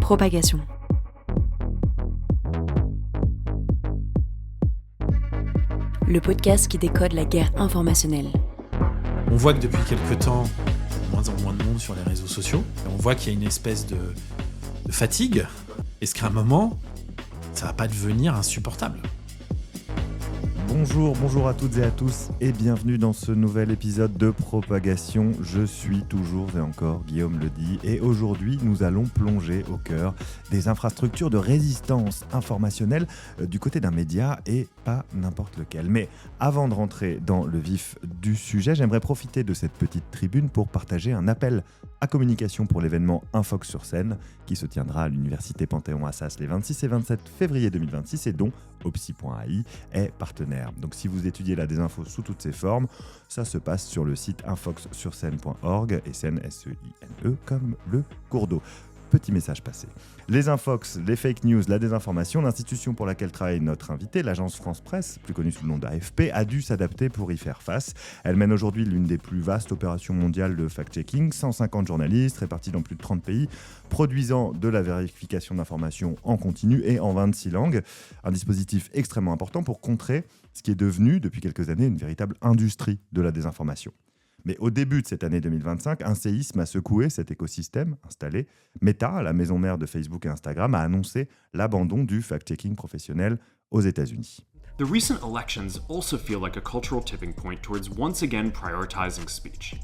Propagation. Le podcast qui décode la guerre informationnelle. On voit que depuis quelques temps, il y a de moins en moins de monde sur les réseaux sociaux. Et on voit qu'il y a une espèce de fatigue. Est-ce qu'à un moment, ça va pas devenir insupportable ? Bonjour à toutes et à tous et bienvenue dans ce nouvel épisode de Propagation. Je suis toujours et encore Guillaume Ledy et aujourd'hui nous allons plonger au cœur des infrastructures de résistance informationnelle du côté d'un média et pas n'importe lequel. Mais avant de rentrer dans le vif du sujet, j'aimerais profiter de cette petite tribune pour partager un appel à communication pour l'événement Infox sur scène qui se tiendra à l'université Panthéon-Assas les 26 et 27 février 2026 et dont Opsi.ai est partenaire. Donc si vous étudiez la désinfo sous toutes ses formes, ça se passe sur le site infoxsurscène.org et scène S-E-I-N-E comme le cours d'eau. Petit message passé. Les infox, les fake news, la désinformation, l'institution pour laquelle travaille notre invité, l'agence France Presse, plus connue sous le nom d'AFP, a dû s'adapter pour y faire face. Elle mène aujourd'hui l'une des plus vastes opérations mondiales de fact-checking, 150 journalistes répartis dans plus de 30 pays, produisant de la vérification d'informations en continu et en 26 langues. Un dispositif extrêmement important pour contrer ce qui est devenu, depuis quelques années, une véritable industrie de la désinformation. Mais au début de cette année 2025, un séisme a secoué cet écosystème installé. Meta, la maison mère de Facebook et Instagram, a annoncé l'abandon du fact-checking professionnel aux États-Unis. The recent elections also feel like a cultural tipping point towards once again prioritizing speech.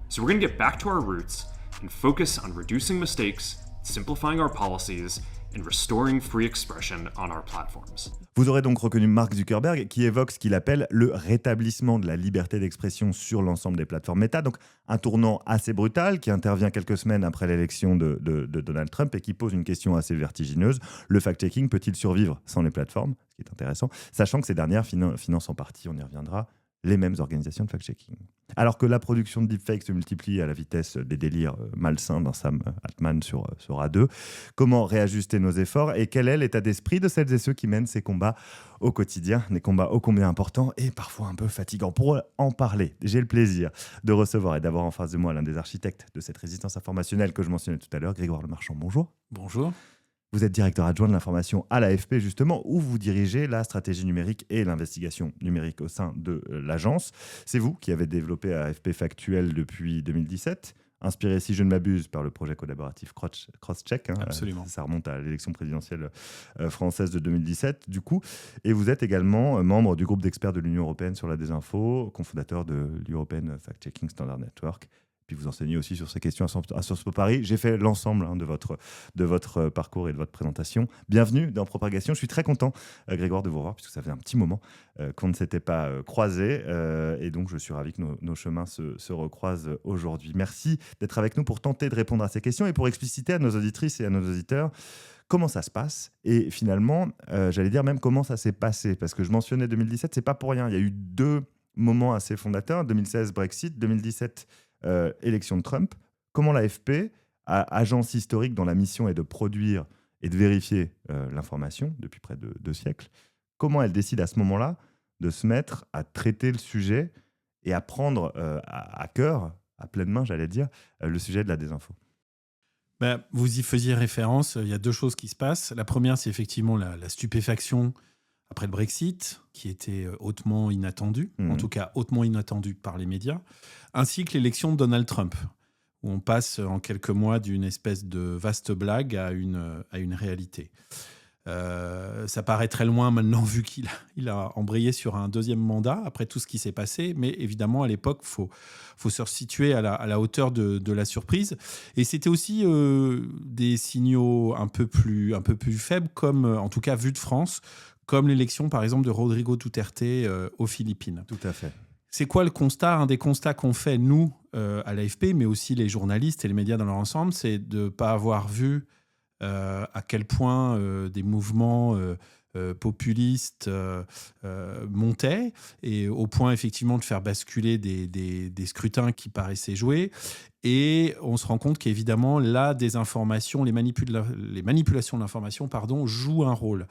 So we're going to get back to our roots and focus on reducing mistakes, simplifying our policies, and restoring free expression on our platforms. Vous aurez donc reconnu Mark Zuckerberg qui évoque ce qu'il appelle le rétablissement de la liberté d'expression sur l'ensemble des plateformes Meta. Donc un tournant assez brutal qui intervient quelques semaines après l'élection de Donald Trump et qui pose une question assez vertigineuse. Le fact-checking peut-il survivre sans les plateformes ? Ce qui est intéressant, sachant que ces dernières financent en partie, on y reviendra, les mêmes organisations de fact-checking. Alors que la production de deepfakes se multiplie à la vitesse des délires malsains d'un Sam Altman sur A2, comment réajuster nos efforts et quel est l'état d'esprit de celles et ceux qui mènent ces combats au quotidien, des combats ô combien importants et parfois un peu fatigants. Pour en parler, j'ai le plaisir de recevoir et d'avoir en face de moi l'un des architectes de cette résistance informationnelle que je mentionnais tout à l'heure, Grégoire Lemarchand. Bonjour. Bonjour. Vous êtes directeur adjoint de l'information à l'AFP, justement, où vous dirigez la stratégie numérique et l'investigation numérique au sein de l'agence. C'est vous qui avez développé AFP Factuel depuis 2017, inspiré, si je ne m'abuse, par le projet collaboratif Crosscheck. Absolument. Ça remonte à l'élection présidentielle française de 2017, du coup. Et vous êtes également membre du groupe d'experts de l'Union européenne sur la désinfo, cofondateur de l'European Fact-Checking Standard Network. Puis vous enseignez aussi sur ces questions à Sciences Po Paris. J'ai fait l'ensemble de votre parcours et de votre présentation. Bienvenue dans Propagation. Je suis très content, Grégoire, de vous revoir, puisque ça fait un petit moment qu'on ne s'était pas croisés. Et donc, je suis ravi que nos chemins se recroisent aujourd'hui. Merci d'être avec nous pour tenter de répondre à ces questions et pour expliciter à nos auditrices et à nos auditeurs comment ça se passe. Et finalement, j'allais dire même comment ça s'est passé. Parce que je mentionnais 2017, c'est pas pour rien. Il y a eu deux moments assez fondateurs. 2016, Brexit. 2017, élection de Trump. Comment l'AFP, agence historique dont la mission est de produire et de vérifier l'information depuis près de 2 siècles, comment elle décide à ce moment-là de se mettre à traiter le sujet et à prendre à cœur, à pleine main, j'allais dire, le sujet de la désinfo? Vous y faisiez référence, il y a 2 choses qui se passent. La première, c'est effectivement la stupéfaction après le Brexit, qui était hautement inattendue, en tout cas hautement inattendue par les médias, ainsi que l'élection de Donald Trump, où on passe en quelques mois d'une espèce de vaste blague à une réalité. Ça paraît très loin maintenant, vu qu'il a embrayé sur un 2e mandat, après tout ce qui s'est passé, mais évidemment, à l'époque, faut se resituer à la hauteur de la surprise. Et c'était aussi des signaux un peu plus faibles, comme, en tout cas, vu de France, comme l'élection, par exemple, de Rodrigo Duterte aux Philippines. Tout à fait. C'est quoi le constat ? Un des constats qu'on fait, nous, à l'AFP, mais aussi les journalistes et les médias dans leur ensemble, c'est de ne pas avoir vu à quel point des mouvements populiste montait, et au point effectivement de faire basculer des scrutins qui paraissaient joués. Et on se rend compte qu'évidemment, la désinformation, les manipulations de l'information, jouent un rôle.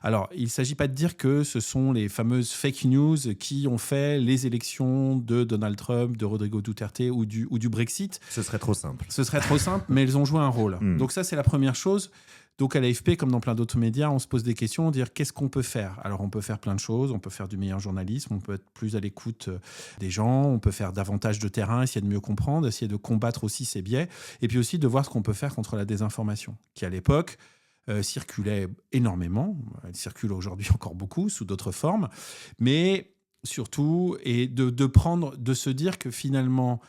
Alors, il ne s'agit pas de dire que ce sont les fameuses fake news qui ont fait les élections de Donald Trump, de Rodrigo Duterte ou du Brexit. Ce serait trop simple. Mais elles ont joué un rôle. Donc ça, c'est la première chose. Donc à l'AFP, comme dans plein d'autres médias, on se pose des questions, dire qu'est-ce qu'on peut faire ? Alors on peut faire plein de choses, on peut faire du meilleur journalisme, on peut être plus à l'écoute des gens, on peut faire davantage de terrain, essayer de mieux comprendre, essayer de combattre aussi ces biais, et puis aussi de voir ce qu'on peut faire contre la désinformation, qui à l'époque circulait énormément, elle circule aujourd'hui encore beaucoup, sous d'autres formes, mais surtout, et de se dire que finalement,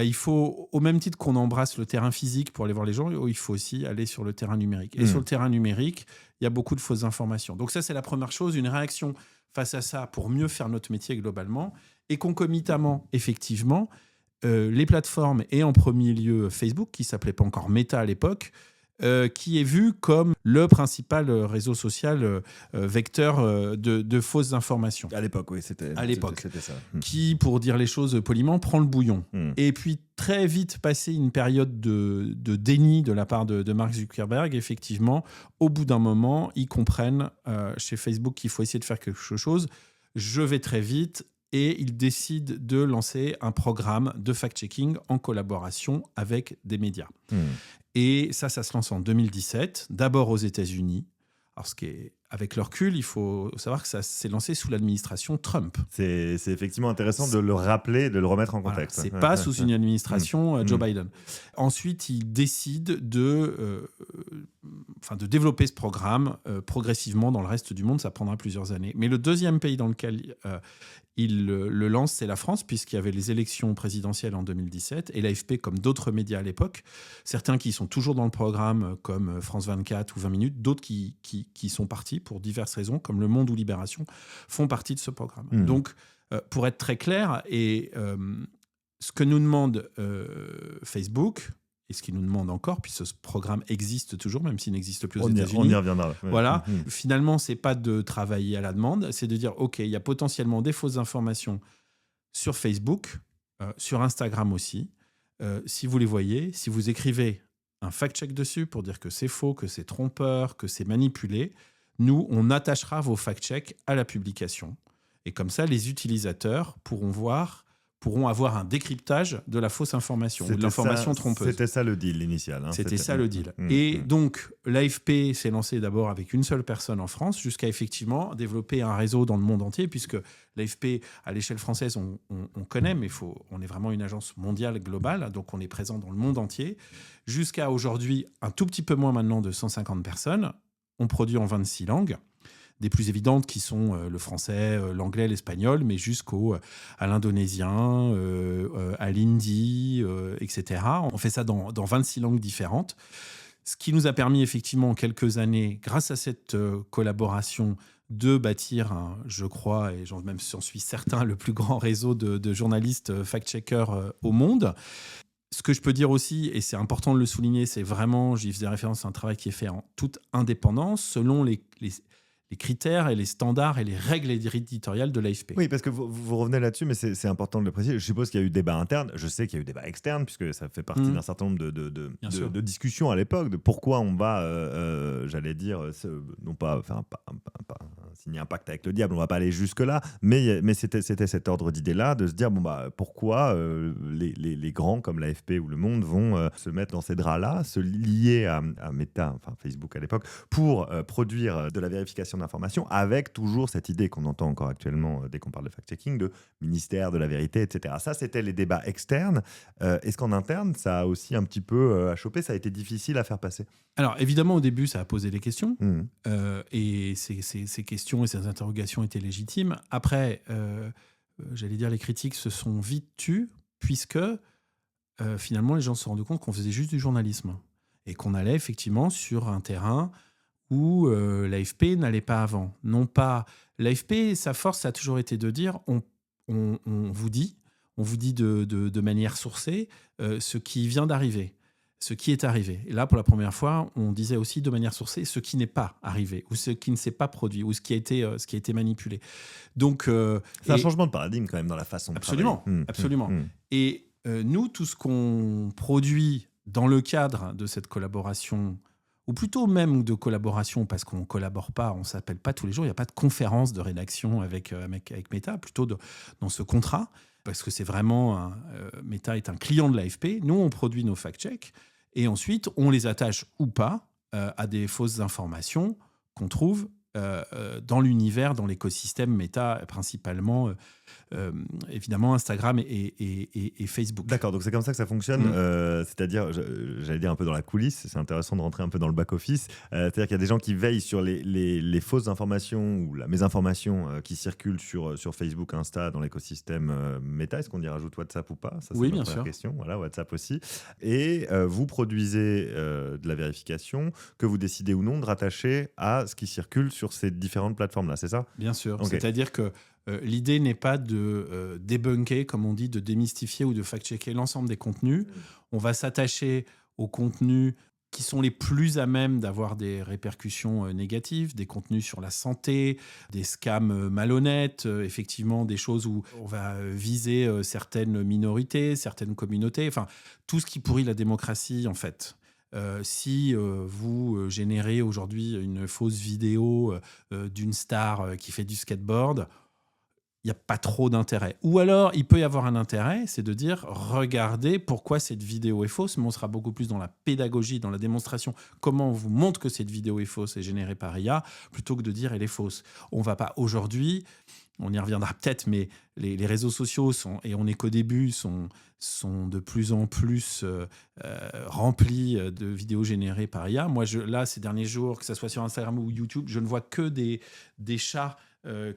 il faut, au même titre qu'on embrasse le terrain physique pour aller voir les gens, il faut aussi aller sur le terrain numérique. Et sur le terrain numérique, il y a beaucoup de fausses informations. Donc ça, c'est la première chose, une réaction face à ça pour mieux faire notre métier globalement. Et concomitamment, effectivement, les plateformes, et en premier lieu Facebook, qui ne s'appelait pas encore Meta à l'époque, qui est vu comme le principal réseau social vecteur de fausses informations. À l'époque, oui, c'était ça. Qui, pour dire les choses poliment, prend le bouillon. Et puis, très vite passé une période de déni de la part de Mark Zuckerberg, effectivement, au bout d'un moment, ils comprennent chez Facebook qu'il faut essayer de faire quelque chose. Je vais très vite. Et ils décident de lancer un programme de fact-checking en collaboration avec des médias. Et ça se lance en 2017, d'abord aux États-Unis. Alors, avec le recul, il faut savoir que ça s'est lancé sous l'administration Trump. C'est effectivement intéressant de le rappeler, de le remettre en contexte. Voilà, c'est pas sous une administration Joe Biden. Ensuite, ils décident de développer ce programme progressivement dans le reste du monde. Ça prendra plusieurs années. Mais le deuxième pays dans lequel il le lance, c'est la France, puisqu'il y avait les élections présidentielles en 2017, et l'AFP, comme d'autres médias à l'époque, certains qui sont toujours dans le programme, comme France 24 ou 20 minutes, d'autres qui sont partis pour diverses raisons, comme Le Monde ou Libération, font partie de ce programme. Donc, pour être très clair, et ce que nous demande Facebook, et ce qu'il nous demande encore, puisque ce programme existe toujours, même s'il n'existe plus aux États-Unis. On y reviendra. Ouais. Voilà. Finalement, ce n'est pas de travailler à la demande, c'est de dire, OK, il y a potentiellement des fausses informations sur Facebook, sur Instagram aussi. Si vous les voyez, si vous écrivez un fact-check dessus pour dire que c'est faux, que c'est trompeur, que c'est manipulé, nous, on attachera vos fact-checks à la publication. Et comme ça, les utilisateurs pourront avoir un décryptage de la fausse information, ou de l'information trompeuse. C'était ça le deal initial. C'était ça le deal. Et donc, l'AFP s'est lancé d'abord avec une seule personne en France, jusqu'à effectivement développer un réseau dans le monde entier, puisque l'AFP, à l'échelle française, on connaît, mais on est vraiment une agence mondiale, globale, donc on est présent dans le monde entier. Jusqu'à aujourd'hui, un tout petit peu moins maintenant de 150 personnes. On produit en 26 langues. Des plus évidentes qui sont le français, l'anglais, l'espagnol, mais à l'indonésien, à l'hindi, etc. On fait ça dans 26 langues différentes. Ce qui nous a permis effectivement en quelques années, grâce à cette collaboration, de bâtir, je crois, et j'en suis certain, le plus grand réseau de journalistes fact-checkers au monde. Ce que je peux dire aussi, et c'est important de le souligner, c'est vraiment, j'y faisais référence à un travail qui est fait en toute indépendance, selon les critères et les standards et les règles éditoriales de l'AFP. Oui, parce que vous revenez là-dessus, mais c'est important de le préciser. Je suppose qu'il y a eu débat interne. Je sais qu'il y a eu débat externe, puisque ça fait partie d'un certain nombre de discussions à l'époque, de pourquoi on va, j'allais dire, non pas signer un pacte avec le diable, on ne va pas aller jusque-là, mais c'était cet ordre d'idée-là, de se dire, pourquoi les grands comme l'AFP ou Le Monde vont se mettre dans ces draps-là, se lier à Meta, enfin Facebook à l'époque, pour produire de la vérification d'informations, avec toujours cette idée qu'on entend encore actuellement dès qu'on parle de fact-checking, de ministère de la vérité, etc. Ça, c'était les débats externes. Est-ce qu'en interne, ça a aussi un petit peu achoppé, ça a été difficile à faire passer? Alors, évidemment, au début, ça a posé des questions. Et ces questions et ces interrogations étaient légitimes. Après, j'allais dire, les critiques se sont vite tues, puisque finalement, les gens se sont rendus compte qu'on faisait juste du journalisme. Et qu'on allait effectivement sur un terrain où l'AFP n'allait pas avant. Non pas... L'AFP, sa force, ça a toujours été de dire on vous dit de manière sourcée ce qui vient d'arriver. ce qui est arrivé. Et là, pour la première fois, on disait aussi de manière sourcée ce qui n'est pas arrivé ou ce qui ne s'est pas produit ou ce qui a été manipulé. Donc, c'est un changement de paradigme quand même dans la façon de absolument, travailler. Absolument. Et nous, tout ce qu'on produit dans le cadre de cette collaboration, ou plutôt même de collaboration, parce qu'on ne collabore pas, on ne s'appelle pas tous les jours, il n'y a pas de conférence de rédaction avec Meta, plutôt dans ce contrat, parce que c'est vraiment Meta est un client de l'AFP. Nous, on produit nos fact-checks et ensuite, on les attache ou pas à des fausses informations qu'on trouve dans l'univers, dans l'écosystème Meta, principalement, évidemment, Instagram et Facebook. D'accord, donc c'est comme ça que ça fonctionne. C'est-à-dire, j'allais dire un peu dans la coulisse, c'est intéressant de rentrer un peu dans le back-office. C'est-à-dire qu'il y a des gens qui veillent sur les fausses informations ou la mésinformation qui circulent sur Facebook, Insta, dans l'écosystème Meta. Est-ce qu'on y rajoute WhatsApp ou pas? Ça, c'est oui, ma bien première sûr. question. Voilà, WhatsApp aussi. Et vous produisez de la vérification que vous décidez ou non de rattacher à ce qui circule sur ces différentes plateformes-là, c'est ça? Bien sûr. Okay. C'est-à-dire que l'idée n'est pas de débunker, comme on dit, de démystifier ou de fact-checker l'ensemble des contenus. On va s'attacher aux contenus qui sont les plus à même d'avoir des répercussions négatives, des contenus sur la santé, des scams malhonnêtes, effectivement des choses où on va viser certaines minorités, certaines communautés, enfin tout ce qui pourrit la démocratie en fait. Si vous générez aujourd'hui une fausse vidéo d'une star qui fait du skateboard, il n'y a pas trop d'intérêt. Ou alors, il peut y avoir un intérêt, c'est de dire, regardez pourquoi cette vidéo est fausse, mais on sera beaucoup plus dans la pédagogie, dans la démonstration, comment on vous montre que cette vidéo est fausse et générée par IA, plutôt que de dire elle est fausse. On ne va pas aujourd'hui, on y reviendra peut-être, mais les réseaux sociaux, et on n'est qu'au début, sont de plus en plus remplis de vidéos générées par IA. Moi, là, ces derniers jours, que ce soit sur Instagram ou YouTube, je ne vois que des chats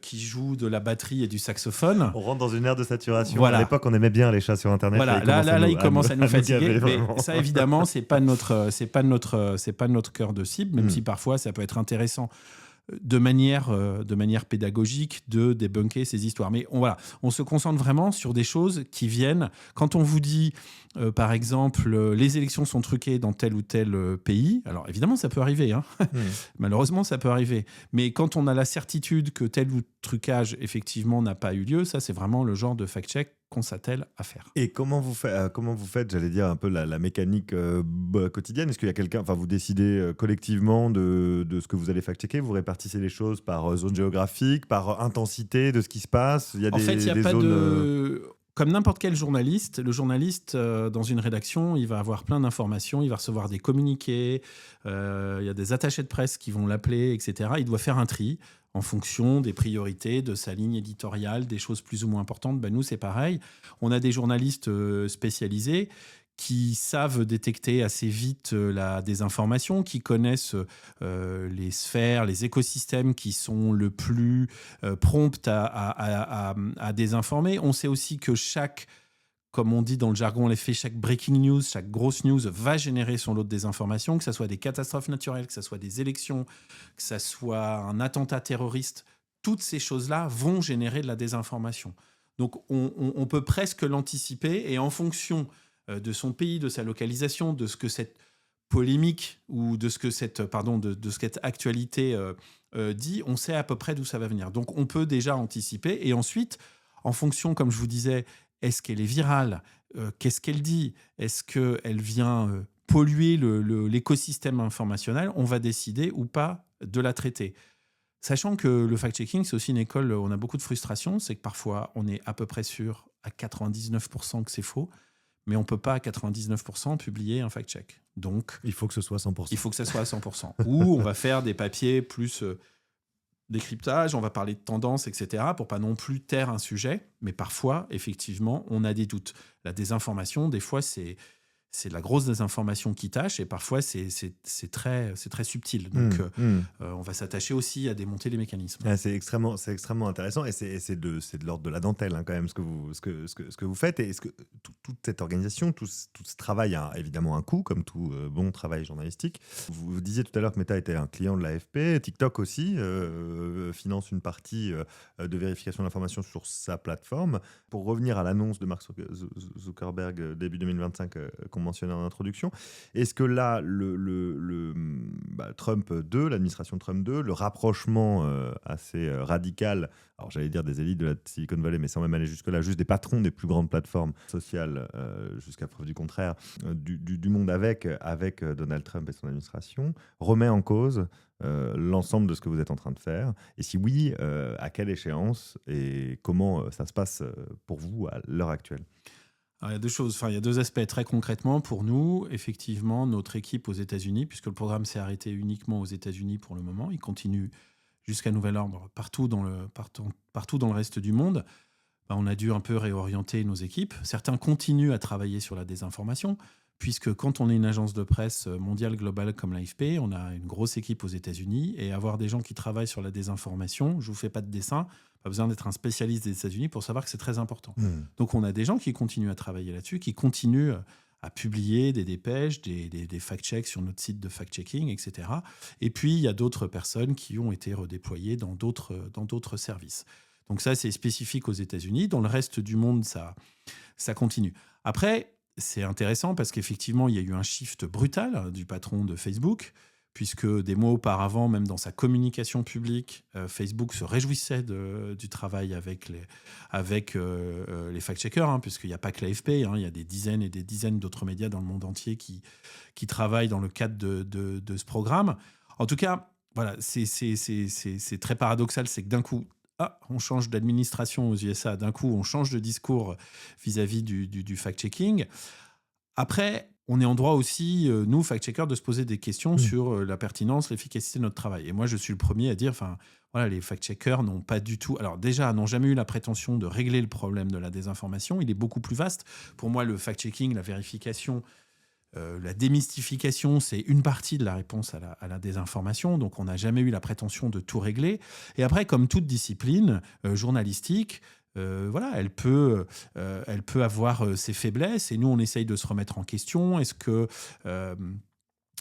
qui jouent de la batterie et du saxophone. On rentre dans une ère de saturation. Voilà. À l'époque, on aimait bien les chats sur Internet. Voilà, là, il commence à nous fatiguer. Mais ça, évidemment, c'est pas notre cœur de cible, même si parfois ça peut être intéressant de manière pédagogique de débunker ces histoires. Mais on se concentre vraiment sur des choses qui viennent. Quand on vous dit, par exemple, les élections sont truquées dans tel ou tel pays, alors évidemment, ça peut arriver. Hein. Malheureusement, ça peut arriver. Mais quand on a la certitude que tel ou trucage, effectivement, n'a pas eu lieu, ça, c'est vraiment le genre de fact-check qu'on s'attelle à faire. Et comment vous faites, j'allais dire, un peu la mécanique quotidienne? Est-ce qu'il y a quelqu'un, vous décidez collectivement de ce que vous allez fact-checker? Vous répartissez les choses par zone géographique, par intensité de ce qui se passe? Il y a en fait, il n'y a pas zones... de... Comme n'importe quel journaliste, le journaliste, dans une rédaction, il va avoir plein d'informations, il va recevoir des communiqués, il y a des attachés de presse qui vont l'appeler, etc. Il doit faire un tri en fonction des priorités, de sa ligne éditoriale, des choses plus ou moins importantes. Nous, c'est pareil. On a des journalistes spécialisés qui savent détecter assez vite la désinformation, qui connaissent les sphères, les écosystèmes qui sont le plus prompts à désinformer. On sait aussi que comme on dit dans le jargon, chaque breaking news, chaque grosse news va générer son lot de désinformation, que ce soit des catastrophes naturelles, que ce soit des élections, que ce soit un attentat terroriste. Toutes ces choses-là vont générer de la désinformation. Donc, on peut presque l'anticiper et en fonction de son pays, de sa localisation, de ce que cette polémique ou de ce que cette actualité dit, on sait à peu près d'où ça va venir. Donc, on peut déjà anticiper et ensuite, en fonction, comme je vous disais, est-ce qu'elle est virale? Qu'est-ce qu'elle dit? Est-ce qu'elle vient polluer l'écosystème informationnel? On va décider ou pas de la traiter. Sachant que le fact-checking, c'est aussi une école où on a beaucoup de frustration. C'est que parfois, on est à peu près sûr à 99% que c'est faux, mais on ne peut pas à 99% publier un fact-check. Donc, il faut que ce soit 100%. Il faut que ça soit à 100%. Ou on va faire des papiers plus... décryptage, on va parler de tendances, etc., pour pas non plus taire un sujet, mais parfois, effectivement, on a des doutes. La désinformation, des fois, c'est la grosse désinformation qui tâche, et parfois, c'est très subtil. Donc, on va s'attacher aussi à démonter les mécanismes. C'est extrêmement intéressant, et c'est de l'ordre de la dentelle, quand même, ce que vous faites. Et toute cette organisation, tout ce travail a évidemment un coût, comme tout bon travail journalistique. Vous disiez tout à l'heure que Meta était un client de l'AFP. TikTok aussi finance une partie de vérification d'informations sur sa plateforme. Pour revenir à l'annonce de Mark Zuckerberg début 2025 qu'on mentionnait en introduction. Est-ce que là, Trump 2, l'administration Trump 2, le rapprochement assez radical, alors j'allais dire des élites de la Silicon Valley, mais sans même aller jusque-là, juste des patrons des plus grandes plateformes sociales, jusqu'à preuve du contraire, du monde avec Donald Trump et son administration, remet en cause l'ensemble de ce que vous êtes en train de faire? Et si oui, à quelle échéance et comment ça se passe pour vous à l'heure actuelle? Alors, il y a deux choses, il y a deux aspects. Très concrètement, pour nous, effectivement, notre équipe aux États-Unis, puisque le programme s'est arrêté uniquement aux États-Unis pour le moment, il continue jusqu'à nouvel ordre partout dans le reste du monde, on a dû un peu réorienter nos équipes. Certains continuent à travailler sur la désinformation, puisque quand on est une agence de presse mondiale, globale comme l'AFP, on a une grosse équipe aux États-Unis, et avoir des gens qui travaillent sur la désinformation, je ne vous fais pas de dessin, pas besoin d'être un spécialiste des États-Unis pour savoir que c'est très important. Donc on a des gens qui continuent à travailler là-dessus, qui continuent à publier des dépêches, des fact-checks sur notre site de fact-checking, etc. Et puis, il y a d'autres personnes qui ont été redéployées dans d'autres services. Donc ça, c'est spécifique aux États-Unis. Dans le reste du monde, ça continue. Après, c'est intéressant parce qu'effectivement, il y a eu un shift brutal du patron de Facebook, puisque des mois auparavant, même dans sa communication publique, Facebook se réjouissait du travail avec les fact-checkers, puisqu'il n'y a pas que l'AFP, il y a des dizaines et des dizaines d'autres médias dans le monde entier qui travaillent dans le cadre de ce programme. En tout cas, voilà, c'est très paradoxal, c'est que d'un coup, on change d'administration aux USA, d'un coup, on change de discours vis-à-vis du fact-checking. Après, on est en droit aussi, nous, fact-checkers, de se poser des questions sur la pertinence, l'efficacité de notre travail. Et moi, je suis le premier à dire, les fact-checkers n'ont pas du tout... Alors déjà, n'ont jamais eu la prétention de régler le problème de la désinformation. Il est beaucoup plus vaste. Pour moi, le fact-checking, la vérification, la démystification, c'est une partie de la réponse à la désinformation. Donc, on n'a jamais eu la prétention de tout régler. Et après, comme toute discipline journalistique, elle peut avoir ses faiblesses, et nous, on essaye de se remettre en question. Est-ce que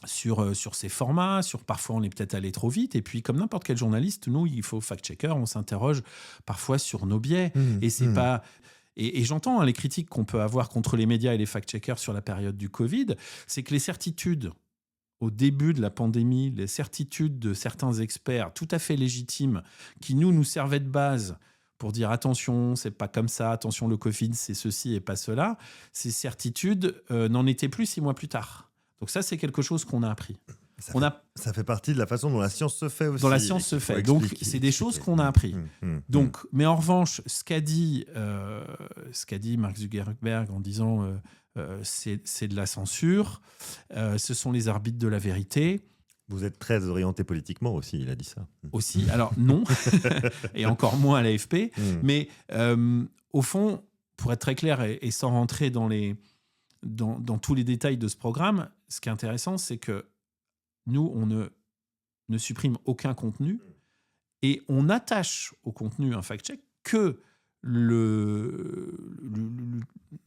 sur ces formats, parfois on est peut-être allé trop vite, et puis comme n'importe quel journaliste, nous, il faut fact-checker, on s'interroge parfois sur nos biais, et c'est pas... Et j'entends les critiques qu'on peut avoir contre les médias et les fact-checkers sur la période du Covid, c'est que les certitudes au début de la pandémie, les certitudes de certains experts tout à fait légitimes qui nous servaient de base pour dire attention, c'est pas comme ça, attention, le Covid, c'est ceci et pas cela, ces certitudes n'en étaient plus 6 mois plus tard. Donc ça, c'est quelque chose qu'on a appris. Ça fait partie de la façon dont la science se fait aussi. Dans la science se fait. Donc, c'est des choses qu'on a appris. Donc, mais en revanche, ce qu'a dit Mark Zuckerberg en disant c'est de la censure, ce sont les arbitres de la vérité. Vous êtes très orienté politiquement aussi, il a dit ça. Aussi, alors non, et encore moins à l'AFP. Mais au fond, pour être très clair et sans rentrer dans tous les détails de ce programme, ce qui est intéressant, c'est que nous, on ne supprime aucun contenu et on attache au contenu un fact-check que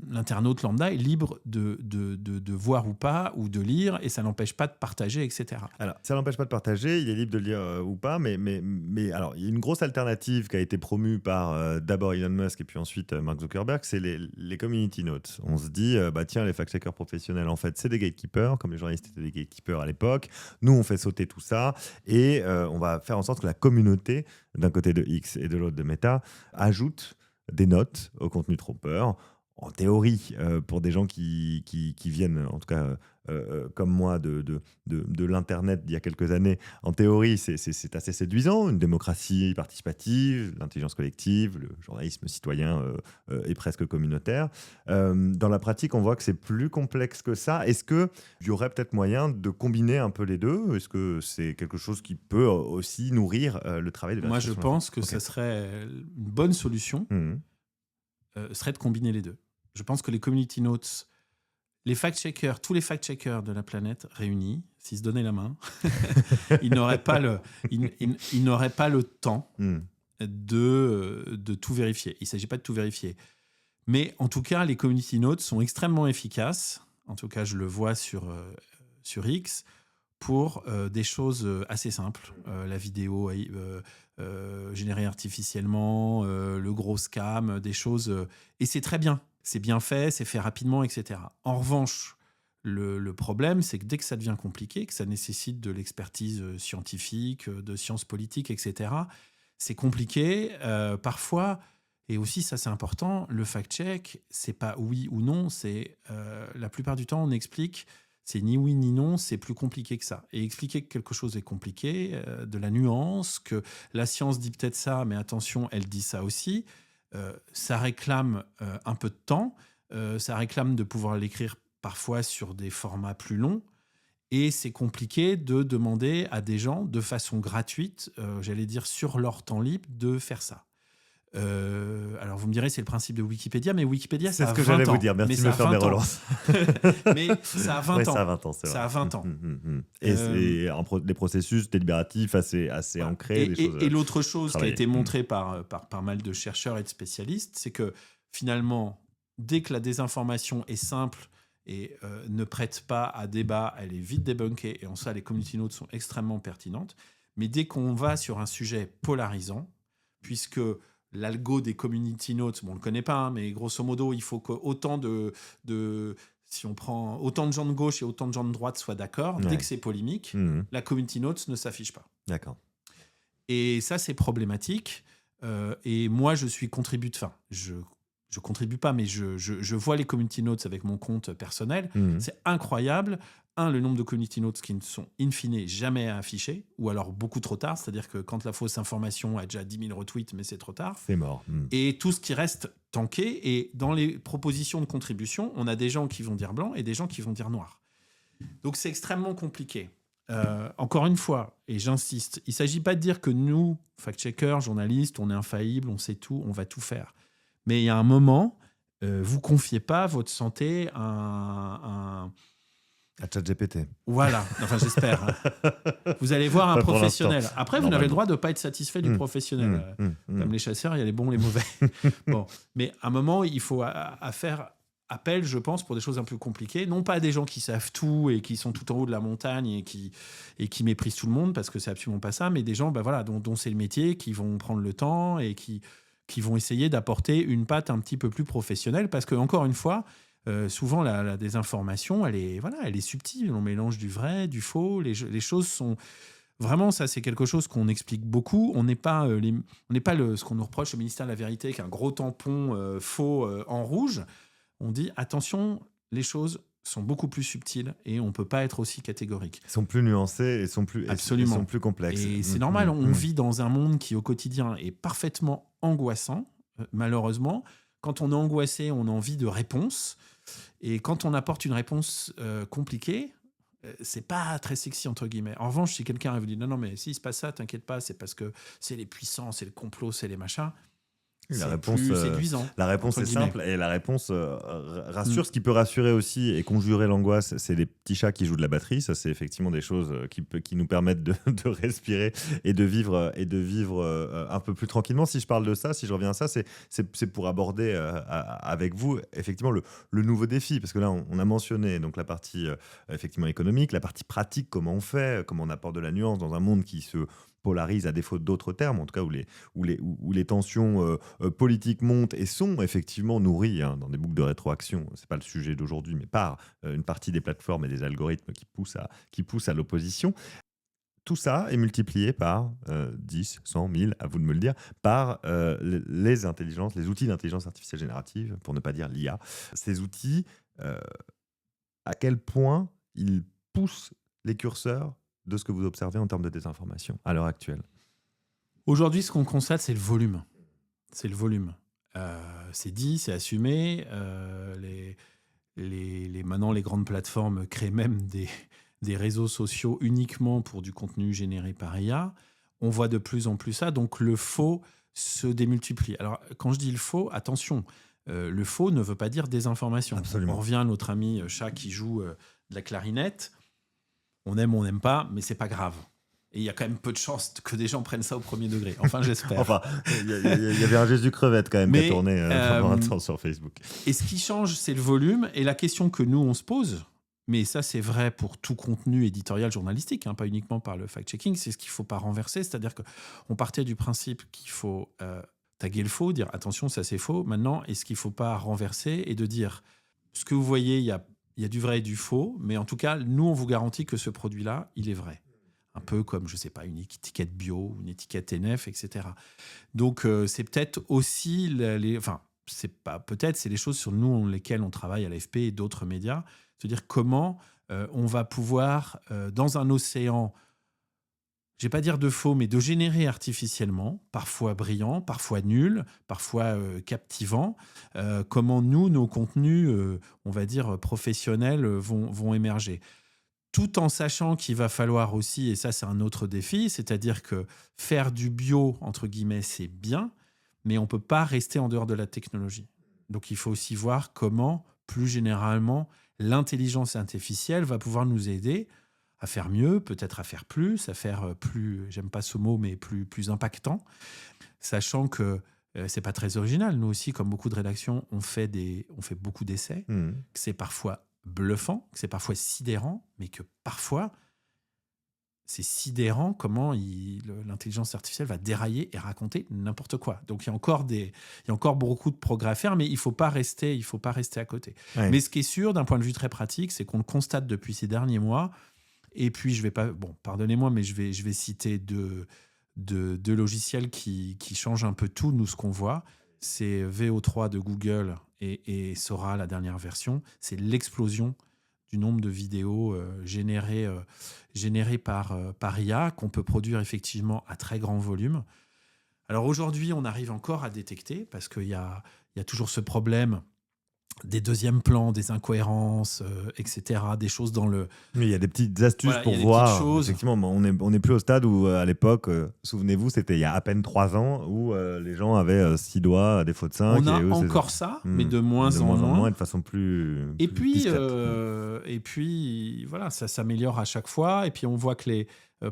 l'internaute lambda est libre de voir ou pas, ou de lire, et ça n'empêche pas de partager, etc. Alors, ça n'empêche pas de partager, il est libre de lire ou pas, mais alors, il y a une grosse alternative qui a été promue par d'abord Elon Musk et puis ensuite Mark Zuckerberg, c'est les community notes. On se dit, tiens, les fact-checkers professionnels, en fait, c'est des gatekeepers, comme les journalistes étaient des gatekeepers à l'époque. Nous, on fait sauter tout ça, et on va faire en sorte que la communauté, d'un côté de X et de l'autre de Meta, ajoute des notes au contenu trompeur. En théorie, pour des gens qui viennent, en tout cas comme moi, de l'Internet d'il y a quelques années, en théorie, c'est assez séduisant. Une démocratie participative, l'intelligence collective, le journalisme citoyen est presque communautaire. Dans la pratique, on voit que c'est plus complexe que ça. Est-ce qu'il y aurait peut-être moyen de combiner un peu les deux? Est-ce que c'est quelque chose qui peut aussi nourrir le travail de vérification? Moi, je pense que ça serait une bonne solution, serait de combiner les deux. Je pense que les community notes, les fact-checkers, tous les fact-checkers de la planète réunis, s'ils se donnaient la main, ils n'auraient pas le temps de tout vérifier. Il ne s'agit pas de tout vérifier. Mais en tout cas, les community notes sont extrêmement efficaces. En tout cas, je le vois sur X, pour des choses assez simples. La vidéo générée artificiellement, le gros scam, des choses... et c'est très bien. C'est bien fait, c'est fait rapidement, etc. En revanche, Le problème, c'est que dès que ça devient compliqué, que ça nécessite de l'expertise scientifique, de sciences politiques, etc., c'est compliqué. Parfois, et aussi ça c'est important, le fact-check, c'est pas oui ou non, c'est la plupart du temps on explique, c'est ni oui ni non, c'est plus compliqué que ça. Et expliquer que quelque chose est compliqué, de la nuance, que la science dit peut-être ça, mais attention, elle dit ça aussi, ça réclame un peu de temps, ça réclame de pouvoir l'écrire parfois sur des formats plus longs, et c'est compliqué de demander à des gens de façon gratuite, j'allais dire sur leur temps libre, de faire ça. Alors vous me direz, c'est le principe de Wikipédia, mais Wikipédia, ça a 20 ans. C'est ce que j'allais vous dire, merci de me faire mes relances. Mais ça a 20 ans. Ça a 20 ans, c'est vrai. Ça a 20 ans. Et c'est des processus délibératifs assez ancrés. Et l'autre chose qui a été montrée par pas mal de chercheurs et de spécialistes, c'est que finalement, dès que la désinformation est simple et ne prête pas à débat, elle est vite débunkée, et en ça, les community notes sont extrêmement pertinentes. Mais dès qu'on va sur un sujet polarisant, puisque l'algo des community notes, on ne le connaît pas, hein, mais grosso modo, il faut que si on prend autant de gens de gauche et autant de gens de droite soient d'accord, dès que c'est polémique, la community notes ne s'affiche pas. D'accord. Et ça, c'est problématique. Et moi, je suis contributeur. Je contribue pas, mais je vois les community notes avec mon compte personnel. C'est incroyable. Le nombre de community notes qui ne sont in fine jamais affichés, ou alors beaucoup trop tard, c'est-à-dire que quand la fausse information a déjà 10 000 retweets, mais c'est trop tard. C'est mort. Et tout ce qui reste tanké, et dans les propositions de contribution, on a des gens qui vont dire blanc et des gens qui vont dire noir. Donc c'est extrêmement compliqué. Encore une fois, et j'insiste, il ne s'agit pas de dire que nous, fact-checkers, journalistes, on est infaillibles, on sait tout, on va tout faire. Mais il y a un moment, vous ne confiez pas votre santé à ChatGPT. Voilà, enfin j'espère. Vous allez voir un professionnel. Après, vous n'avez le droit de ne pas être satisfait du professionnel. Comme les chasseurs, il y a les bons, les mauvais. Bon, mais à un moment, il faut faire appel, je pense, pour des choses un peu compliquées. Non pas à des gens qui savent tout et qui sont tout en haut de la montagne et qui méprisent tout le monde, parce que c'est absolument pas ça, mais des gens dont c'est le métier, qui vont prendre le temps et qui vont essayer d'apporter une patte un petit peu plus professionnelle, parce que, encore une fois, souvent la désinformation, elle est subtile. On mélange du vrai, du faux. Les choses sont vraiment, ça c'est quelque chose qu'on explique beaucoup. On n'est pas ce qu'on nous reproche au ministère de la Vérité, qu'un gros tampon faux en rouge. On dit attention, les choses sont beaucoup plus subtiles et on peut pas être aussi catégorique. Ils sont plus nuancés et sont plus complexes. Et c'est normal. On vit dans un monde qui au quotidien est parfaitement angoissant. Malheureusement, quand on est angoissé, on a envie de réponses. Et quand on apporte une réponse compliquée, c'est pas très sexy, entre guillemets. En revanche, si quelqu'un vous dit non, mais s'il se passe ça, t'inquiète pas, c'est parce que c'est les puissants, c'est le complot, c'est les machins. C'est plus séduisant. La réponse est simple et la réponse rassure. Ce qui peut rassurer aussi et conjurer l'angoisse, c'est les petits chats qui jouent de la batterie. Ça, c'est effectivement des choses qui nous permettent de respirer et de vivre un peu plus tranquillement. Si je parle de ça, si je reviens à ça, c'est pour aborder avec vous effectivement le nouveau défi, parce que là, on a mentionné donc la partie effectivement économique, la partie pratique, comment on fait, comment on apporte de la nuance dans un monde qui se polarise à défaut d'autres termes, en tout cas où les tensions politiques montent et sont effectivement nourries dans des boucles de rétroaction. C'est pas le sujet d'aujourd'hui, mais par une partie des plateformes et des algorithmes qui poussent à l'opposition. Tout ça est multiplié par 10, 100, 1000, à vous de me le dire, par les outils d'intelligence artificielle générative, pour ne pas dire l'IA. Ces outils, à quel point ils poussent les curseurs de ce que vous observez en termes de désinformation à l'heure actuelle? Aujourd'hui, ce qu'on constate, c'est le volume. C'est le volume. C'est dit, c'est assumé. Maintenant, les grandes plateformes créent même des réseaux sociaux uniquement pour du contenu généré par IA. On voit de plus en plus ça. Donc, le faux se démultiplie. Alors, quand je dis le faux, attention, le faux ne veut pas dire désinformation. Absolument. On revient à notre ami chat qui joue de la clarinette. On aime ou on n'aime pas, mais c'est pas grave. Et il y a quand même peu de chances que des gens prennent ça au premier degré. Enfin, j'espère. Enfin, il y avait un Jésus crevette quand même qui a tourné pendant un temps sur Facebook. Et ce qui change, c'est le volume. Et la question que nous, on se pose, mais ça, c'est vrai pour tout contenu éditorial journalistique, pas uniquement par le fact-checking, c'est ce qu'il ne faut pas renverser. C'est-à-dire qu'on partait du principe qu'il faut taguer le faux, dire attention, ça c'est faux. Maintenant, est-ce qu'il ne faut pas renverser et de dire ce que vous voyez, il Il y a du vrai et du faux, mais en tout cas, nous, on vous garantit que ce produit-là, il est vrai. Un peu comme, je ne sais pas, une étiquette bio, une étiquette NF, etc. Donc, c'est peut-être aussi... c'est pas peut-être, c'est les choses sur lesquelles on travaille à l'AFP et d'autres médias. C'est-à-dire comment on va pouvoir, dans un océan, je ne vais pas dire de faux, mais de générer artificiellement, parfois brillant, parfois nul, parfois captivant, comment nos contenus, on va dire, professionnels vont émerger. Tout en sachant qu'il va falloir aussi, et ça c'est un autre défi, c'est-à-dire que faire du bio, entre guillemets, c'est bien, mais on ne peut pas rester en dehors de la technologie. Donc il faut aussi voir comment, plus généralement, l'intelligence artificielle va pouvoir nous aider à faire mieux, peut-être à faire plus, à faire plus, j'aime pas ce mot, mais plus impactant, sachant que c'est pas très original. Nous aussi, comme beaucoup de rédactions, on fait beaucoup d'essais, que c'est parfois bluffant, que c'est parfois sidérant, mais que parfois, c'est sidérant comment l'intelligence artificielle va dérailler et raconter n'importe quoi. Donc, il y a encore beaucoup de progrès à faire, mais il ne faut pas rester à côté. Ouais. Mais ce qui est sûr, d'un point de vue très pratique, c'est qu'on le constate depuis ces derniers mois. Et puis, je vais pas... Bon, pardonnez-moi, mais je vais citer deux logiciels qui changent un peu tout, nous, ce qu'on voit. C'est VO3 de Google et Sora, la dernière version. C'est l'explosion du nombre de vidéos générées par IA qu'on peut produire effectivement à très grand volume. Alors aujourd'hui, on arrive encore à détecter, parce qu'il y a toujours ce problème des deuxièmes plans, des incohérences, etc., des choses dans le... Mais il y a des petites astuces pour voir. Effectivement, on n'est plus au stade où, à l'époque, souvenez-vous, c'était il y a à peine 3 ans, où les gens avaient 6 doigts à défaut de 5. On a encore ça, mais de moins en moins. Et de façon plus discrète. Et puis, voilà, ça s'améliore à chaque fois. Et puis, on voit que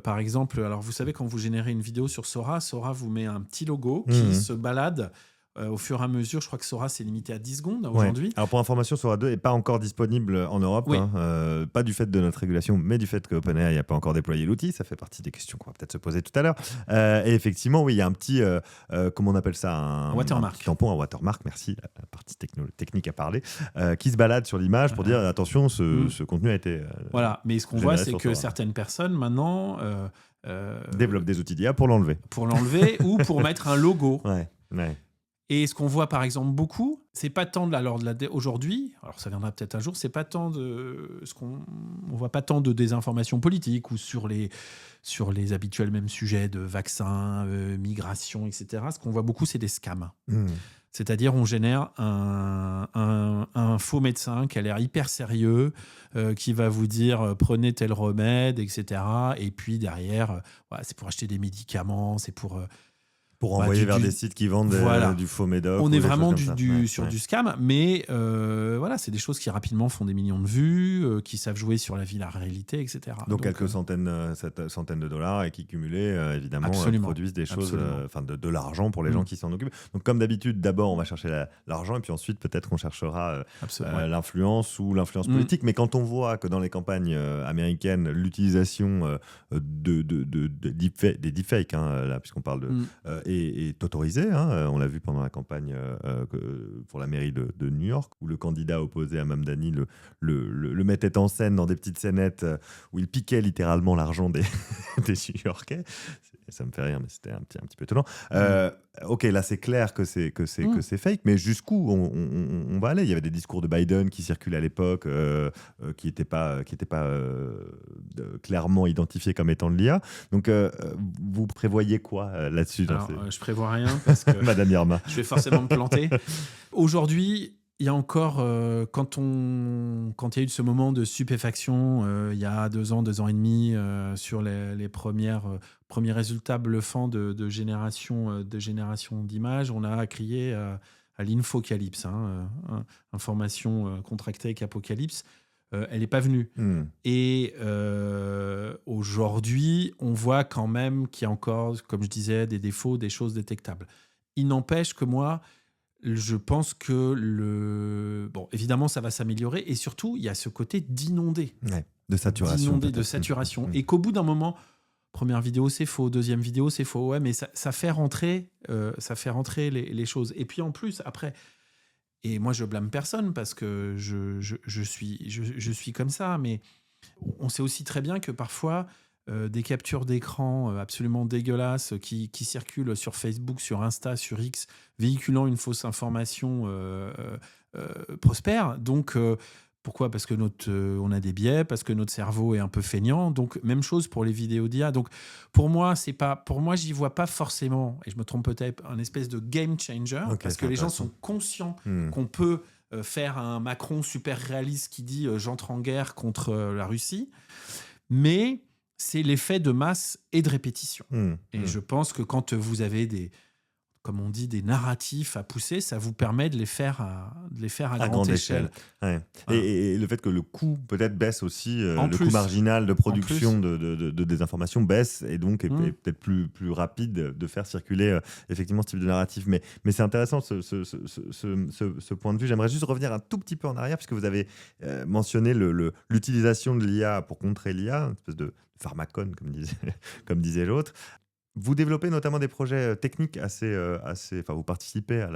par exemple, alors vous savez, quand vous générez une vidéo sur Sora vous met un petit logo qui se balade au fur et à mesure. Je crois que Sora, c'est limité à 10 secondes aujourd'hui. Alors, pour information, Sora 2 n'est pas encore disponible en Europe. Oui. Pas du fait de notre régulation, mais du fait que OpenAI n'a pas encore déployé l'outil. Ça fait partie des questions qu'on va peut-être se poser tout à l'heure. Et effectivement, oui, il y a un petit, comment on appelle ça, un watermark. Un petit tampon, un watermark, merci, la partie technique à parler, qui se balade sur l'image pour dire, attention, ce contenu a été... voilà, mais ce qu'on voit, c'est que certaines personnes, maintenant... développent des outils d'IA pour l'enlever. Pour l'enlever ou pour mettre un logo. Ouais. Et ce qu'on voit par exemple beaucoup, c'est pas tant aujourd'hui, alors ça viendra peut-être un jour, c'est pas tant on voit pas tant de désinformation politique ou sur les habituels mêmes sujets de vaccins, migration, etc. Ce qu'on voit beaucoup, c'est des scams. C'est-à-dire, on génère un faux médecin qui a l'air hyper sérieux, qui va vous dire prenez tel remède, etc. Et puis derrière, c'est pour acheter des médicaments, c'est pour envoyer vers des sites qui vendent du faux médoc. On est vraiment sur du scam, mais c'est des choses qui rapidement font des millions de vues, qui savent jouer sur la vie, la réalité, etc. Donc quelques centaines de dollars et qui cumulés, évidemment, produisent des choses, de l'argent pour les gens qui s'en occupent. Donc comme d'habitude, d'abord on va chercher l'argent et puis ensuite peut-être qu'on cherchera l'influence ou l'influence politique. Mais quand on voit que dans les campagnes américaines, l'utilisation des deepfakes, là, puisqu'on parle de... est autorisé. On l'a vu pendant la campagne pour la mairie de New York, où le candidat opposé à Mamdani le mettait en scène dans des petites scénettes où il piquait littéralement l'argent des New-Yorkais. Ça me fait rire, mais c'était un petit peu étonnant. Ok, là c'est clair que c'est fake, mais jusqu'où on va aller? Il y avait des discours de Biden qui circulaient à l'époque, qui n'étaient pas clairement identifiés comme étant de l'IA. Donc vous prévoyez quoi là-dessus? Je prévois rien parce que Madame Yerma, je vais forcément me planter. Aujourd'hui, il y a encore, quand il y a eu ce moment de stupéfaction, il y a 2 ans et demi, sur les premiers résultats bluffants de génération d'images, on a crié à l'infocalypse, information contractée avec Apocalypse. Elle n'est pas venue. Et aujourd'hui, on voit quand même qu'il y a encore, comme je disais, des défauts, des choses détectables. Il n'empêche que moi, je pense que évidemment, ça va s'améliorer. Et surtout, il y a ce côté d'inonder. De saturation. Et qu'au bout d'un moment, première vidéo, c'est faux. Deuxième vidéo, c'est faux. Ouais, mais ça fait rentrer les choses. Et puis en plus, après, Et moi, je blâme personne parce que je suis comme ça. Mais on sait aussi très bien que parfois, des captures d'écran absolument dégueulasses qui circulent sur Facebook, sur Insta, sur X, véhiculant une fausse information prospèrent. Donc, pourquoi ? Parce que on a des biais, parce que notre cerveau est un peu feignant. Donc, même chose pour les vidéos d'IA. Donc, pour moi, j'y vois pas forcément, et je me trompe peut-être, un espèce de game changer, parce que les gens sont conscients qu'on peut faire un Macron super réaliste qui dit j'entre en guerre contre la Russie. Mais c'est l'effet de masse et de répétition. Et je pense que quand vous avez comme on dit, des narratifs à pousser, ça vous permet de les faire à grande échelle. Ouais. Voilà. Et le fait que le coût peut-être baisse aussi, En plus. coût marginal de production de désinformation baisse et donc est peut-être plus rapide de faire circuler effectivement ce type de narratif. Mais c'est intéressant ce point de vue. J'aimerais juste revenir un tout petit peu en arrière puisque vous avez mentionné l'utilisation de l'IA pour contrer l'IA, une espèce de pharmacone comme disait l'autre. Vous développez notamment des projets techniques vous participez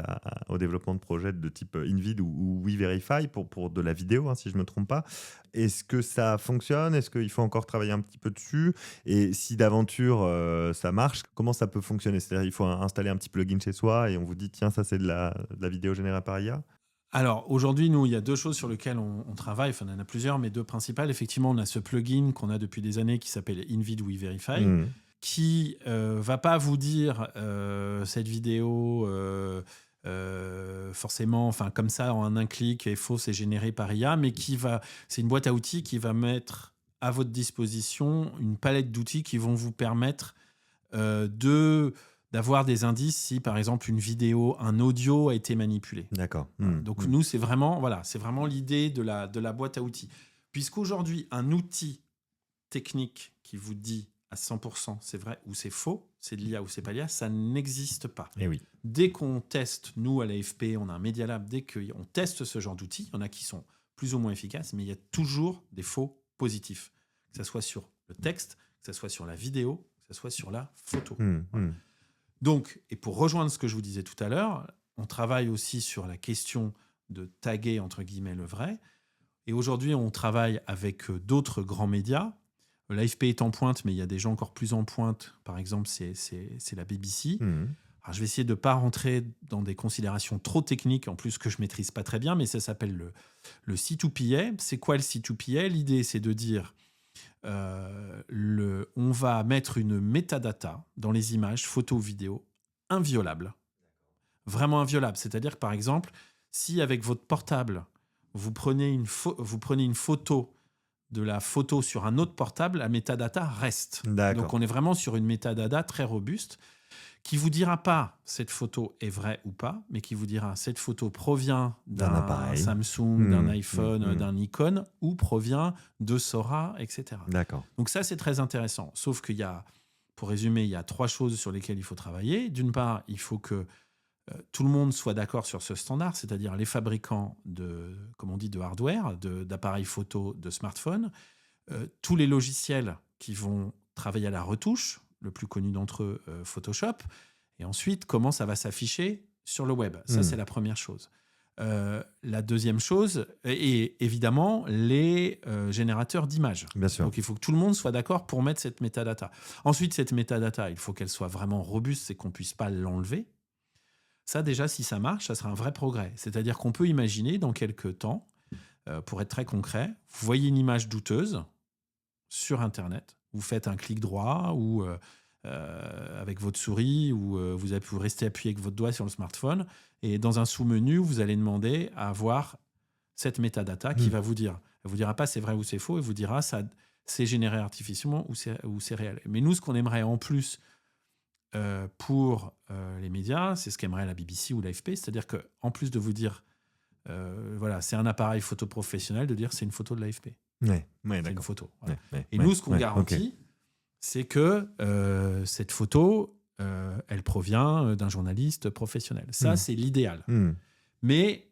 au développement de projets de type InVid ou WeVerify pour de la vidéo, si je ne me trompe pas. Est-ce que ça fonctionne ? Est-ce qu'il faut encore travailler un petit peu dessus ? Et si d'aventure ça marche, comment ça peut fonctionner ? C'est-à-dire il faut installer un petit plugin chez soi et on vous dit tiens, ça c'est de la vidéo générée par IA ? Alors, aujourd'hui, nous, il y a deux choses sur lesquelles on travaille. Enfin, il y en a plusieurs, mais deux principales. Effectivement, on a ce plugin qu'on a depuis des années qui s'appelle InVid WeVerify. Qui va pas vous dire cette vidéo forcément, enfin comme ça en un clic est fausse et générée par IA, mais c'est une boîte à outils qui va mettre à votre disposition une palette d'outils qui vont vous permettre d'avoir des indices si par exemple une vidéo, un audio a été manipulé. D'accord. Donc nous c'est vraiment l'idée de la boîte à outils, puisqu'aujourd'hui un outil technique qui vous dit à 100% c'est vrai ou c'est faux, c'est de l'IA ou c'est pas l'IA, ça n'existe pas. Et oui. Dès qu'on teste, nous à l'AFP, on a un Media Lab, dès qu'on teste ce genre d'outils, il y en a qui sont plus ou moins efficaces, mais il y a toujours des faux positifs, que ce soit sur le texte, que ce soit sur la vidéo, que ce soit sur la photo. Voilà. Donc, et pour rejoindre ce que je vous disais tout à l'heure, on travaille aussi sur la question de taguer entre guillemets le vrai, et aujourd'hui on travaille avec d'autres grands médias. L'AFP est en pointe, mais il y a des gens encore plus en pointe. Par exemple, c'est la BBC. Alors, je vais essayer de ne pas rentrer dans des considérations trop techniques, en plus que je ne maîtrise pas très bien, mais ça s'appelle le C2PA. C'est quoi le C2PA ? L'idée, c'est de dire on va mettre une métadata dans les images, photos ou vidéos, inviolable. Vraiment inviolable. C'est-à-dire que, par exemple, si avec votre portable, vous prenez une photo de la photo sur un autre portable, la métadata reste. D'accord. Donc, on est vraiment sur une métadata très robuste qui ne vous dira pas cette photo est vraie ou pas, mais qui vous dira cette photo provient d'un appareil. Samsung, d'un iPhone, d'un Nikon, ou provient de Sora, etc. D'accord. Donc ça, c'est très intéressant. Sauf qu'il y a, pour résumer, il y a 3 choses sur lesquelles il faut travailler. D'une part, il faut que tout le monde soit d'accord sur ce standard, c'est-à-dire les fabricants de hardware, d'appareils photo, de smartphones, tous les logiciels qui vont travailler à la retouche, le plus connu d'entre eux, Photoshop, et ensuite comment ça va s'afficher sur le web. Ça, c'est la première chose. La deuxième chose est évidemment les générateurs d'images. Bien sûr. Donc il faut que tout le monde soit d'accord pour mettre cette métadata. Ensuite, cette métadata, il faut qu'elle soit vraiment robuste, c'est qu'on ne puisse pas l'enlever. Ça, déjà, si ça marche, ça sera un vrai progrès. C'est-à-dire qu'on peut imaginer, dans quelques temps, pour être très concret, vous voyez une image douteuse sur Internet, vous faites un clic droit ou avec votre souris, ou vous restez appuyé avec votre doigt sur le smartphone, et dans un sous-menu, vous allez demander à avoir cette métadata qui va vous dire. Elle ne vous dira pas c'est vrai ou c'est faux, elle vous dira ça, c'est généré artificiellement ou c'est réel. Mais nous, ce qu'on aimerait en plus pour les médias, c'est ce qu'aimerait la BBC ou l'AFP, c'est-à-dire qu'en plus de vous dire c'est un appareil photo professionnel, de dire c'est une photo de l'AFP. Ouais, c'est d'accord. une photo. Voilà. Ouais, nous, ce qu'on garantit, c'est que cette photo, elle provient d'un journaliste professionnel. Ça, c'est l'idéal. Mais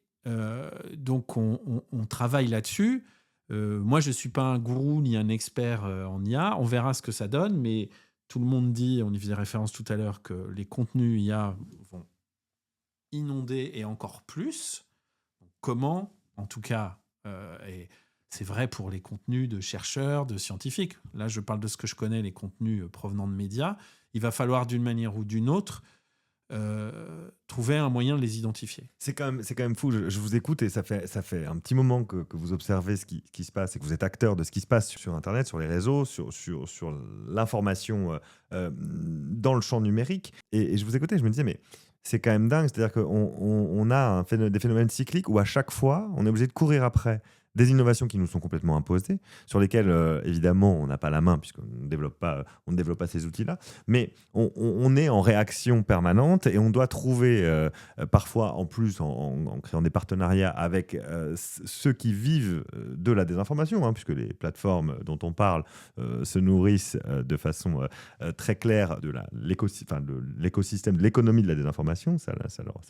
donc, on travaille là-dessus. Moi, je ne suis pas un gourou ni un expert en IA. On verra ce que ça donne, mais tout le monde dit, on y faisait référence tout à l'heure, que les contenus IA vont inonder et encore plus comment, en tout cas, et c'est vrai pour les contenus de chercheurs, de scientifiques. Là, je parle de ce que je connais, les contenus provenant de médias. Il va falloir, d'une manière ou d'une autre, trouver un moyen de les identifier. C'est quand même fou. Je vous écoute et ça fait un petit moment que vous observez ce qui se passe et que vous êtes acteur de ce qui se passe sur Internet, sur les réseaux, sur l'information dans le champ numérique. Et je vous écoutais, je me disais, mais c'est quand même dingue. C'est-à-dire qu'on a des phénomènes cycliques où à chaque fois, on est obligé de courir après des innovations qui nous sont complètement imposées, sur lesquelles, évidemment, on n'a pas la main, puisqu'on ne développe pas ces outils-là, mais on est en réaction permanente et on doit trouver, parfois, en plus, en créant des partenariats avec ceux qui vivent de la désinformation, hein, puisque les plateformes dont on parle se nourrissent de façon très claire de l'écosystème, de l'économie de la désinformation, ça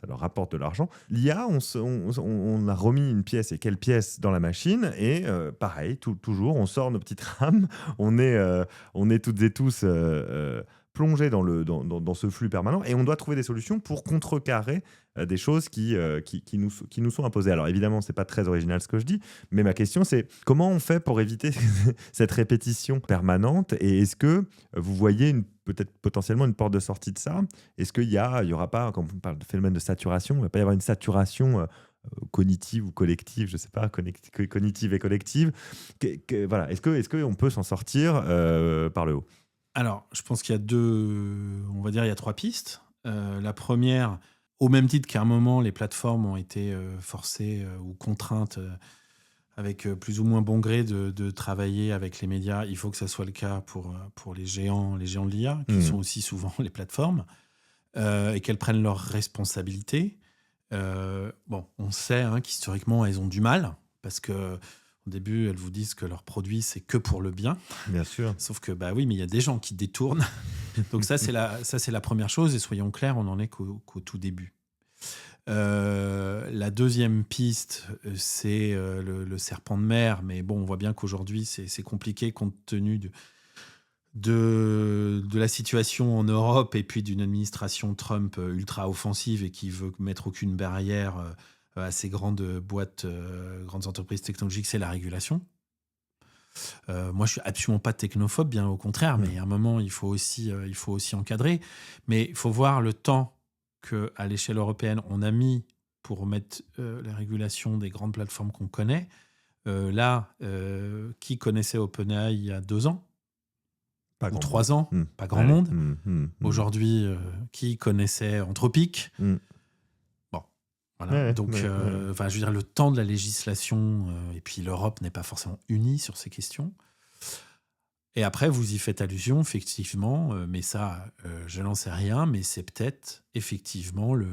leur rapporte de l'argent. L'IA, on a remis une pièce, et quelle pièce dans la machine, et pareil, toujours, on sort nos petites rames, on est toutes et tous plongés dans ce flux permanent, et on doit trouver des solutions pour contrecarrer des choses qui nous sont imposées. Alors évidemment, c'est pas très original ce que je dis, mais ma question c'est comment on fait pour éviter cette répétition permanente, et est-ce que vous voyez peut-être potentiellement une porte de sortie de ça? Est-ce qu'il y aura pas, quand on parle de phénomène de saturation, il ne va pas y avoir une saturation cognitive ou collective, je ne sais pas, cognitive et collective. Voilà. Est-ce qu'on peut s'en sortir par le haut? Alors, je pense qu'il y a il y a 3 pistes. La première, au même titre qu'à un moment, les plateformes ont été forcées ou contraintes avec plus ou moins bon gré de travailler avec les médias. Il faut que ça soit le cas pour les géants de l'IA, qui sont aussi souvent les plateformes, et qu'elles prennent leurs responsabilités. On sait qu'historiquement, elles ont du mal, parce que au début, elles vous disent que leur produit, c'est que pour le bien. Bien sûr. Sauf que, oui, mais il y a des gens qui détournent. Donc ça, c'est la première chose. Et soyons clairs, on n'en est qu'au tout début. La deuxième piste, c'est le serpent de mer. Mais bon, on voit bien qu'aujourd'hui, c'est compliqué compte tenu de la situation en Europe et puis d'une administration Trump ultra offensive et qui veut mettre aucune barrière à ces grandes boîtes, grandes entreprises technologiques, c'est la régulation. Moi, je suis absolument pas technophobe, bien au contraire, mais à un moment, il faut aussi encadrer. Mais il faut voir le temps qu'à l'échelle européenne, on a mis pour mettre la régulation des grandes plateformes qu'on connaît. Qui connaissait OpenAI il y a 2 ans? Ou 3 ans, pas grand monde. Aujourd'hui, qui connaissait Anthropic? Bon, voilà. Donc, je veux dire, le temps de la législation, et puis l'Europe n'est pas forcément unie sur ces questions. Et après, vous y faites allusion, effectivement, mais ça, je n'en sais rien, mais c'est peut-être effectivement la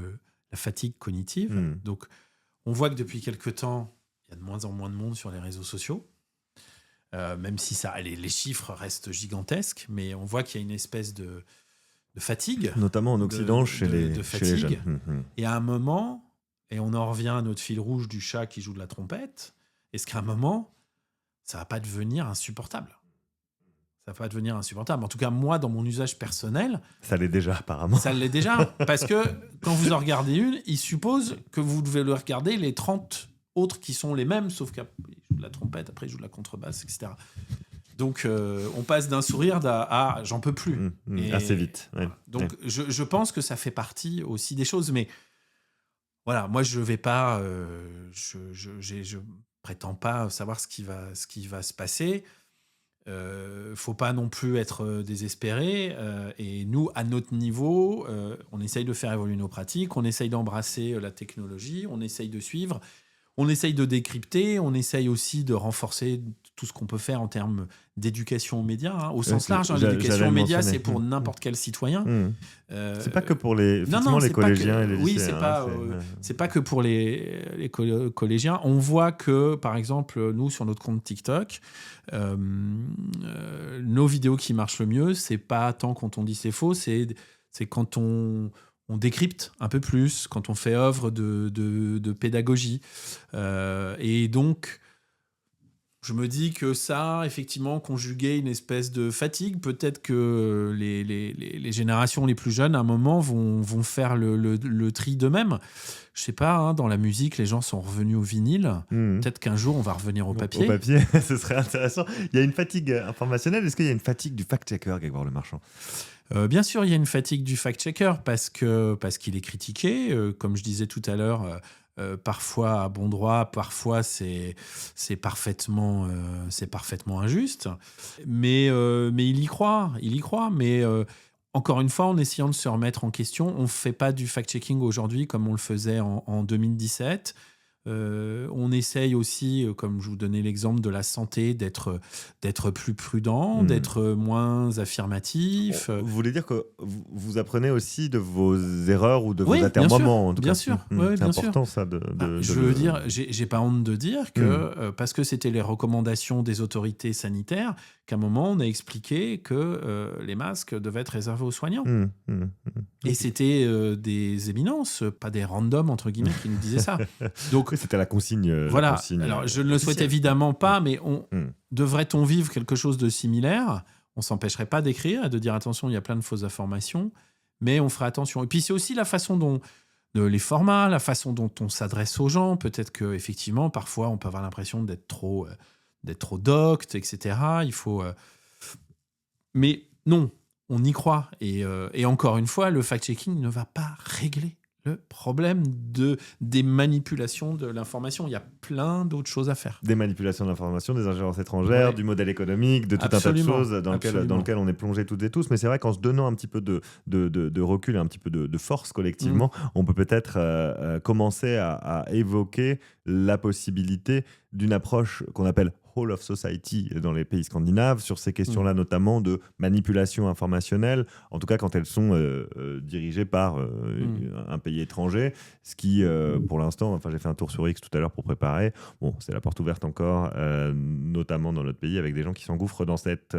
fatigue cognitive. Donc, on voit que depuis quelque temps, il y a de moins en moins de monde sur les réseaux sociaux. Même si les chiffres restent gigantesques, mais on voit qu'il y a une espèce de fatigue. Notamment en Occident, chez les jeunes. Et à un moment, et on en revient à notre fil rouge du chat qui joue de la trompette, est-ce qu'à un moment, ça ne va pas devenir insupportable? Ça va pas devenir insupportable. En tout cas, moi, dans mon usage personnel... Ça l'est déjà, apparemment. Ça l'est déjà, parce que quand vous en regardez une, il suppose que vous devez le regarder les 30 autres qui sont les mêmes, sauf qu'après, il joue de la trompette, après, il joue de la contrebasse, etc. Donc, on passe d'un sourire à j'en peux plus. Assez vite. Ouais. Donc, je pense que ça fait partie aussi des choses. Mais voilà, moi, je vais pas... je prétends pas savoir ce qui va se passer. Faut pas non plus être désespéré. Et nous, à notre niveau, on essaye de faire évoluer nos pratiques, on essaye d'embrasser la technologie, on essaye de suivre. On essaye de décrypter, on essaye aussi de renforcer tout ce qu'on peut faire en termes d'éducation aux médias, au sens large. L'éducation aux médias, c'est pour n'importe quel citoyen. C'est pas que pour les collégiens et les lycéens. Oui, c'est pas que pour les collégiens. On voit que, par exemple, nous, sur notre compte TikTok, nos vidéos qui marchent le mieux, c'est pas tant quand on dit c'est faux, c'est quand on décrypte un peu plus, quand on fait œuvre de pédagogie. Et donc, Je me dis que ça, effectivement, conjugué une espèce de fatigue, peut-être que les générations les plus jeunes, à un moment, vont faire le tri d'eux-mêmes. Je sais pas, hein, dans la musique, les gens sont revenus au vinyle. Peut-être qu'un jour, on va revenir au papier. Au papier, ce serait intéressant. Il y a une fatigue informationnelle. Est-ce qu'il y a une fatigue du fact-checker, Grégoire Lemarchand ? Bien sûr, il y a une fatigue du fact-checker parce qu'il est critiqué. Comme je disais tout à l'heure, parfois à bon droit, parfois c'est parfaitement injuste. Mais il y croit. Mais encore une fois, en essayant de se remettre en question, on ne fait pas du fact-checking aujourd'hui comme on le faisait en 2017. On essaye aussi, comme je vous donnais l'exemple de la santé, d'être plus prudent, d'être moins affirmatif. Vous voulez dire que vous apprenez aussi de vos erreurs ou de vos atermoiements, en tout cas. Bien sûr. Oui, c'est important, ça. Je veux dire, j'ai pas honte de dire que, parce que c'était les recommandations des autorités sanitaires, qu'à un moment, on a expliqué que les masques devaient être réservés aux soignants. Et c'était des éminences, pas des randoms, entre guillemets, qui nous disaient ça. Donc, c'était la consigne. Voilà. La consigne, alors, je ne le souhaite évidemment pas, mais devrait-on vivre quelque chose de similaire ? On ne s'empêcherait pas d'écrire et de dire attention, il y a plein de fausses informations, mais on ferait attention. Et puis, c'est aussi la façon dont les formats, la façon dont on s'adresse aux gens. Peut-être qu'effectivement, parfois, on peut avoir l'impression d'être trop docte, etc. Il faut. Mais non, on y croit. Et encore une fois, le fact-checking ne va pas régler le problème des manipulations de l'information. Il y a plein d'autres choses à faire. Des manipulations d'information, des ingérences étrangères, du modèle économique, de tout un tas de choses dans lequel on est plongé toutes et tous. Mais c'est vrai qu'en se donnant un petit peu de recul et un petit peu de force collectivement, on peut peut-être commencer à évoquer la possibilité d'une approche qu'on appelle Whole of Society dans les pays scandinaves, sur ces questions-là notamment de manipulation informationnelle, en tout cas quand elles sont dirigées par un pays étranger, ce qui, pour l'instant, j'ai fait un tour sur X tout à l'heure pour préparer, c'est la porte ouverte encore, notamment dans notre pays, avec des gens qui s'engouffrent dans cette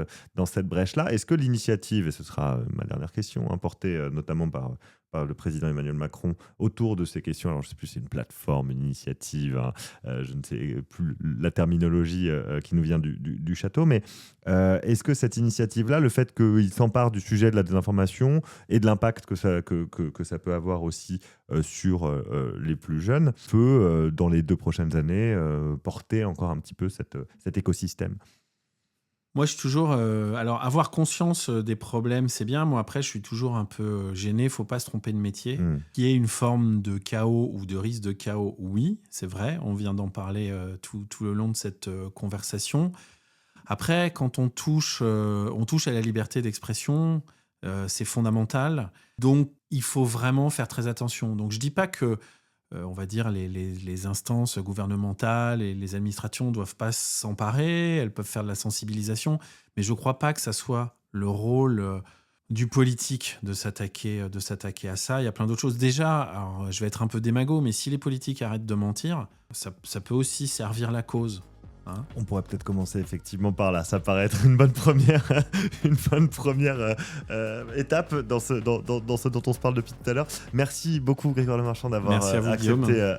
brèche-là. Est-ce que l'initiative, et ce sera ma dernière question, portée notamment par le président Emmanuel Macron autour de ces questions. Alors, je ne sais plus si c'est une plateforme, une initiative, je ne sais plus la terminologie qui nous vient du château, mais est-ce que cette initiative-là, le fait qu'il s'empare du sujet de la désinformation et de l'impact que ça peut avoir aussi sur les plus jeunes, peut, dans les 2 prochaines années, porter encore un petit peu cet écosystème ? Moi, je suis toujours... alors, avoir conscience des problèmes, c'est bien. Moi, après, je suis toujours un peu gêné. Il ne faut pas se tromper de métier. Qu'il y ait une forme de chaos ou de risque de chaos, oui, c'est vrai. On vient d'en parler tout le long de cette conversation. Après, quand on touche à la liberté d'expression, c'est fondamental. Donc, il faut vraiment faire très attention. Donc, je ne dis pas que on va dire les instances gouvernementales et les administrations ne doivent pas s'emparer, elles peuvent faire de la sensibilisation, mais je ne crois pas que ça soit le rôle du politique de s'attaquer à ça. Il y a plein d'autres choses. Déjà, alors, je vais être un peu démago, mais si les politiques arrêtent de mentir, ça peut aussi servir la cause. On pourrait peut-être commencer effectivement par là. Ça paraît être une bonne première étape dans ce dont on se parle depuis tout à l'heure. Merci beaucoup Grégoire Lemarchand d'avoir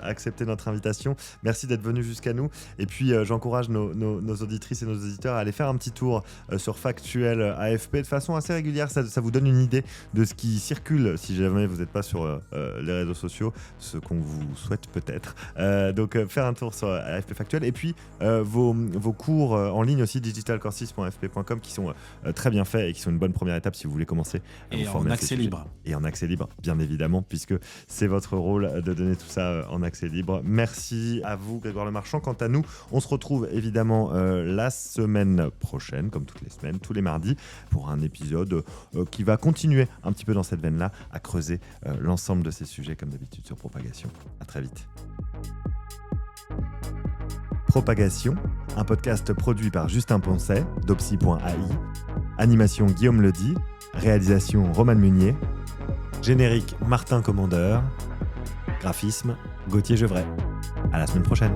accepté notre invitation. Merci d'être venu jusqu'à nous. Et puis j'encourage nos auditrices et nos auditeurs à aller faire un petit tour sur Factuel AFP de façon assez régulière. Ça vous donne une idée de ce qui circule si jamais vous n'êtes pas sur les réseaux sociaux, ce qu'on vous souhaite peut-être. Donc faire un tour sur AFP Factuel. Et puis vos cours en ligne aussi, digitalcourses.afp.com, qui sont très bien faits et qui sont une bonne première étape si vous voulez commencer à vous former. Et en accès libre. Et en accès libre, bien évidemment, puisque c'est votre rôle de donner tout ça en accès libre. Merci à vous, Grégoire Lemarchand. Quant à nous, on se retrouve évidemment la semaine prochaine, comme toutes les semaines, tous les mardis, pour un épisode qui va continuer un petit peu dans cette veine-là, à creuser l'ensemble de ces sujets, comme d'habitude, sur Propagation. À très vite. Propagation, un podcast produit par Justin Poncet, d'Opsi.ai, animation Guillaume Ledy, réalisation Roman Munier, générique Martin Commandeur, graphisme Gauthier Gevray. À la semaine prochaine.